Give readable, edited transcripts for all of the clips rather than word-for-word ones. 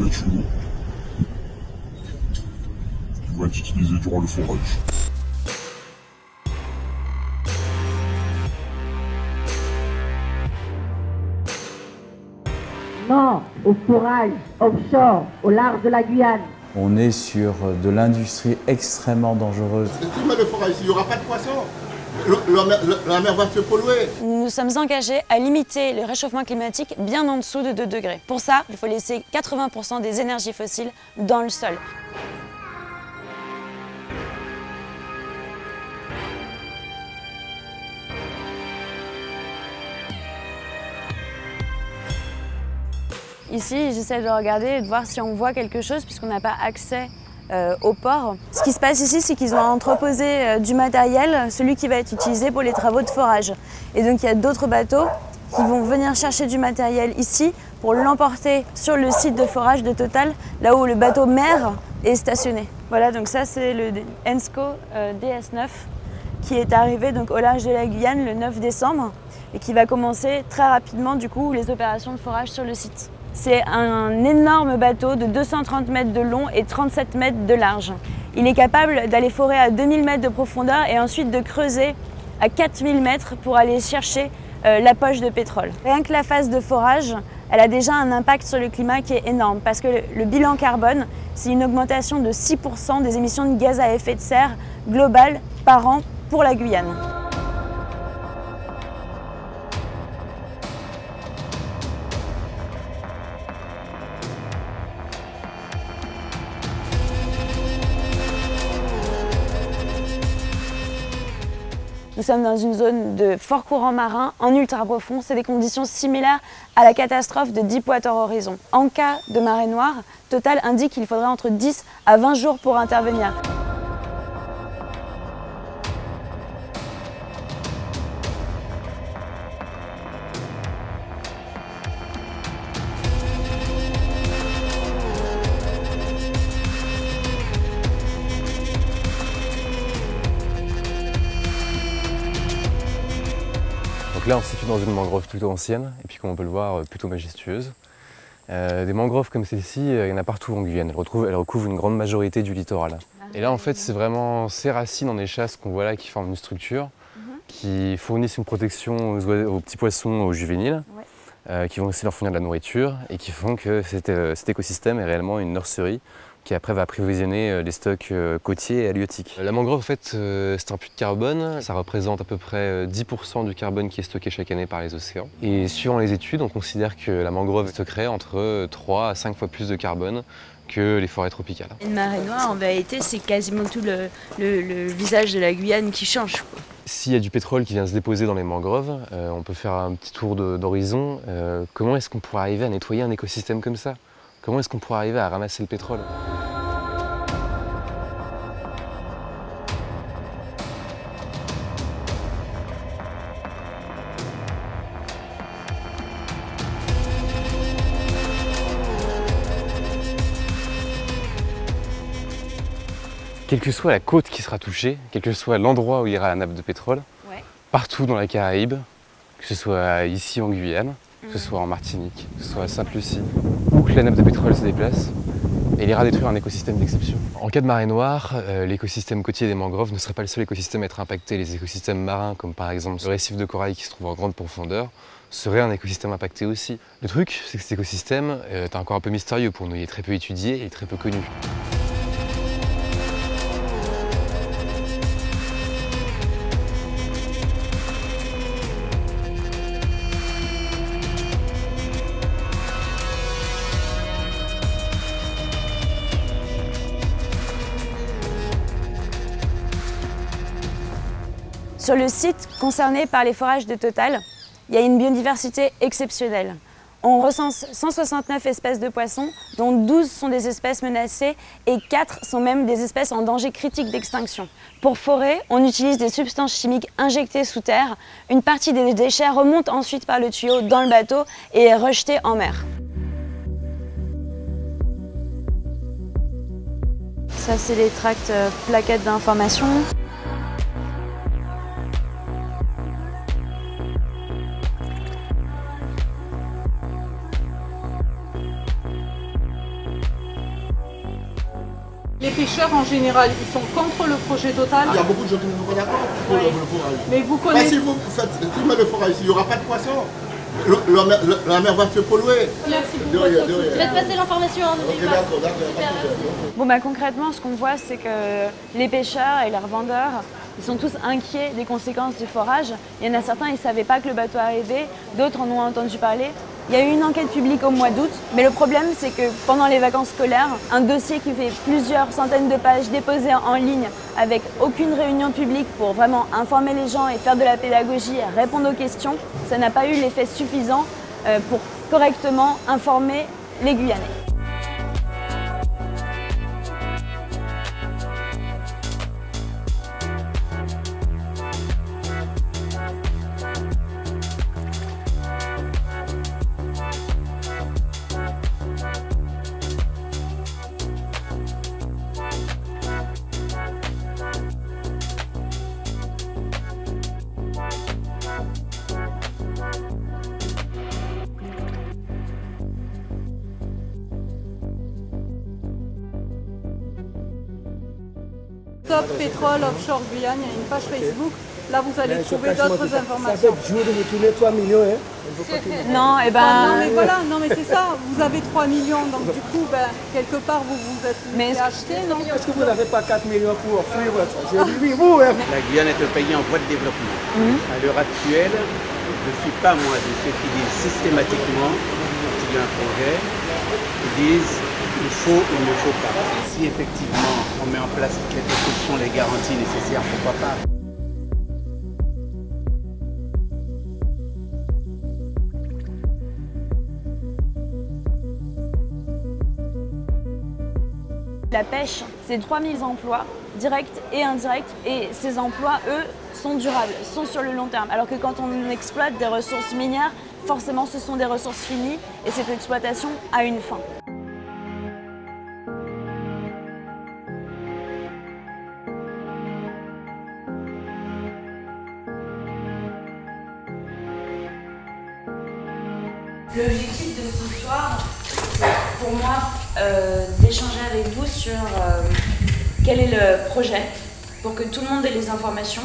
les tuyaux qui vont être utilisés durant le forage. Non, au forage, offshore, au large de la Guyane. On est sur de l'industrie extrêmement dangereuse. Le forage, il n'y aura pas de poissons. La mer va se polluer. Nous sommes engagés à limiter le réchauffement climatique bien en dessous de 2 degrés. Pour ça, il faut laisser 80% des énergies fossiles dans le sol. Ici, j'essaie de regarder et de voir si on voit quelque chose puisqu'on n'a pas accès au port. Ce qui se passe ici, c'est qu'ils ont entreposé du matériel, celui qui va être utilisé pour les travaux de forage. Et donc il y a d'autres bateaux qui vont venir chercher du matériel ici pour l'emporter sur le site de forage de Total, là où le bateau mère est stationné. Voilà, donc ça c'est le Ensco DS9 qui est arrivé donc au large de la Guyane le 9 décembre et qui va commencer très rapidement du coup les opérations de forage sur le site. C'est un énorme bateau de 230 mètres de long et 37 mètres de large. Il est capable d'aller forer à 2000 mètres de profondeur et ensuite de creuser à 4000 mètres pour aller chercher la poche de pétrole. Rien que la phase de forage, elle a déjà un impact sur le climat qui est énorme parce que le bilan carbone, c'est une augmentation de 6% des émissions de gaz à effet de serre globales par an pour la Guyane. Nous sommes dans une zone de fort courant marin en ultra profond. C'est des conditions similaires à la catastrophe de Deepwater Horizon. En cas de marée noire, Total indique qu'il faudrait entre 10 à 20 jours pour intervenir. Donc là, on se situe dans une mangrove plutôt ancienne, et puis comme on peut le voir, plutôt majestueuse. Des mangroves comme celle-ci, il y en a partout en Guyane. Elles recouvrent une grande majorité du littoral. Et là, en fait, c'est vraiment ces racines en échasse qu'on voit là qui forment une structure, qui fournissent une protection aux petits poissons, aux juvéniles, qui vont aussi leur fournir de la nourriture, et qui font que cet écosystème est réellement une nurserie qui après va approvisionner les stocks côtiers et halieutiques. La mangrove, en fait, c'est un puits de carbone. Ça représente à peu près 10% du carbone qui est stocké chaque année par les océans. Et suivant les études, on considère que la mangrove stockerait entre 3 à 5 fois plus de carbone que les forêts tropicales. Une marée noire, en vérité, c'est quasiment tout le visage de la Guyane qui change, quoi. S'il y a du pétrole qui vient se déposer dans les mangroves, on peut faire un petit tour d'horizon. Comment est-ce qu'on pourrait arriver à nettoyer un écosystème comme ça ? Comment est-ce qu'on pourrait arriver à ramasser le pétrole ? Quelle que soit la côte qui sera touchée, quel que soit l'endroit où ira la nappe de pétrole, partout dans la Caraïbe, que ce soit ici en Guyane, que ce soit en Martinique, que ce soit à Sainte-Lucie, où que la nappe de pétrole se déplace, elle ira détruire un écosystème d'exception. En cas de marée noire, l'écosystème côtier des mangroves ne serait pas le seul écosystème à être impacté. Les écosystèmes marins, comme par exemple le récif de corail qui se trouve en grande profondeur, serait un écosystème impacté aussi. Le truc, c'est que cet écosystème est encore un peu mystérieux pour nous, il est très peu étudié et très peu connu. Sur le site concerné par les forages de Total, il y a une biodiversité exceptionnelle. On recense 169 espèces de poissons, dont 12 sont des espèces menacées et 4 sont même des espèces en danger critique d'extinction. Pour forer, on utilise des substances chimiques injectées sous terre. Une partie des déchets remonte ensuite par le tuyau dans le bateau et est rejetée en mer. Ça, c'est les tracts plaquettes d'information. pêcheurs en général, ils sont contre le projet Total. Il y a beaucoup de gens qui ne sont pas d'accord pour le forage. Mais vous Mais connaissez... si vous faites le forage, il n'y aura pas de poissons. La mer va se polluer. Merci De beaucoup. rien, de Je rien. vais te passer l'information. Ok, d'accord, d'accord. Bon bah concrètement, ce qu'on voit, c'est que les pêcheurs et leurs vendeurs, ils sont tous inquiets des conséquences du forage. Il y en a certains, ils ne savaient pas que le bateau arrivait, d'autres en ont entendu parler. Il y a eu une enquête publique au mois d'août, mais le problème c'est que pendant les vacances scolaires, un dossier qui fait plusieurs centaines de pages déposé en ligne avec aucune réunion publique pour vraiment informer les gens et faire de la pédagogie, répondre aux questions, ça n'a pas eu l'effet suffisant pour correctement informer les Guyanais. Top Pétrole Offshore Guyane, il y a une page Facebook. Là, vous allez trouver d'autres informations. Ça fait jour de retourner 3 millions. Hein. Non, et Non, mais voilà, non, mais c'est ça. Vous avez 3 millions, donc du coup, quelque part, vous vous êtes acheté, non? Est-ce que vous n'avez pas 4 millions pour offrir votre... J'ai dit oui, vous. Hein. La Guyane est un pays en voie de développement. À l'heure actuelle, je ne suis pas moi de ceux qui disent systématiquement, quand il y a un projet, ils disent il faut ou il ne faut pas. Si effectivement on met en place toutes les précautions, les garanties nécessaires, pourquoi pas? La pêche, c'est 3000 emplois, directs et indirects, et ces emplois, eux, sont durables, sont sur le long terme. Alors que quand on exploite des ressources minières, forcément ce sont des ressources finies, et cette exploitation a une fin. L'objectif de ce soir, c'est pour moi d'échanger avec vous sur quel est le projet, pour que tout le monde ait les informations.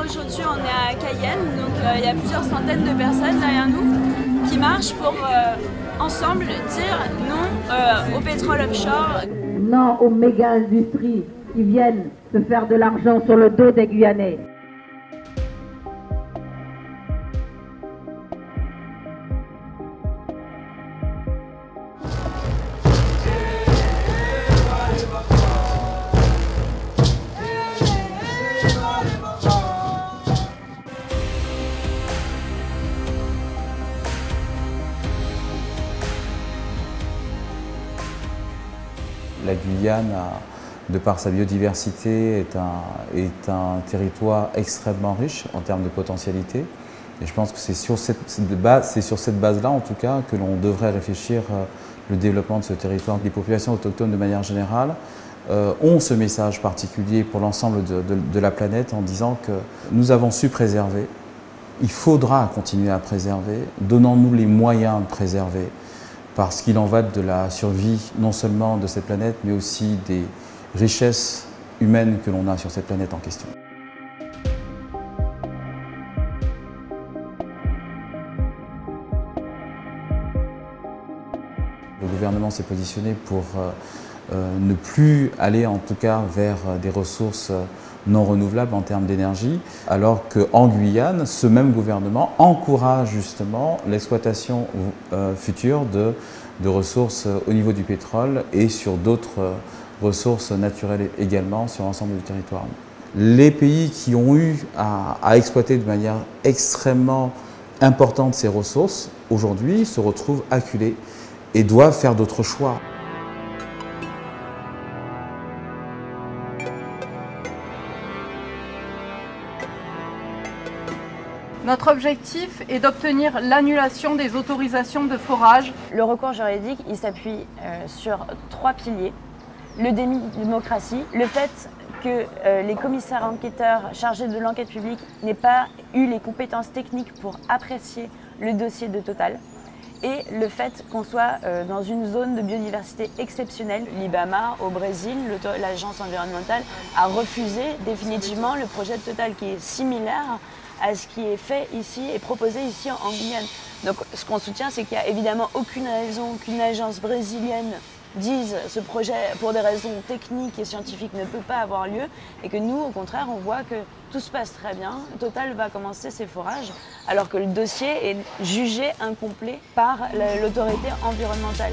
Aujourd'hui, on est à Cayenne, donc il y a plusieurs centaines de personnes derrière nous qui marchent pour ensemble dire non au pétrole offshore. Non aux méga-industries qui viennent se faire de l'argent sur le dos des Guyanais. La Guyane, de par sa biodiversité, est un territoire extrêmement riche en termes de potentialité. Et je pense que c'est sur cette base-là, en tout cas, que l'on devrait réfléchir le développement de ce territoire. Les populations autochtones, de manière générale, ont ce message particulier pour l'ensemble de la planète en disant que nous avons su préserver, il faudra continuer à préserver, donnons-nous les moyens de préserver, parce qu'il en va de la survie non seulement de cette planète, mais aussi des richesses humaines que l'on a sur cette planète en question. Le gouvernement s'est positionné pour ne plus aller en tout cas vers des ressources non renouvelables en termes d'énergie, alors qu'en Guyane, ce même gouvernement encourage justement l'exploitation future de ressources au niveau du pétrole et sur d'autres ressources naturelles également sur l'ensemble du territoire. Les pays qui ont eu à exploiter de manière extrêmement importante ces ressources, aujourd'hui se retrouvent acculés et doivent faire d'autres choix. Notre objectif est d'obtenir l'annulation des autorisations de forage. Le recours juridique, il s'appuie sur 3 piliers. Le déni de démocratie, le fait que les commissaires enquêteurs chargés de l'enquête publique n'aient pas eu les compétences techniques pour apprécier le dossier de Total et le fait qu'on soit dans une zone de biodiversité exceptionnelle. L'IBAMA au Brésil, l'agence environnementale, a refusé définitivement le projet de Total qui est similaire à ce qui est fait ici et proposé ici en Guyane. Donc ce qu'on soutient, c'est qu'il n'y a évidemment aucune raison qu'une agence brésilienne dise ce projet pour des raisons techniques et scientifiques ne peut pas avoir lieu et que nous, au contraire, on voit que tout se passe très bien. Total va commencer ses forages alors que le dossier est jugé incomplet par l'autorité environnementale.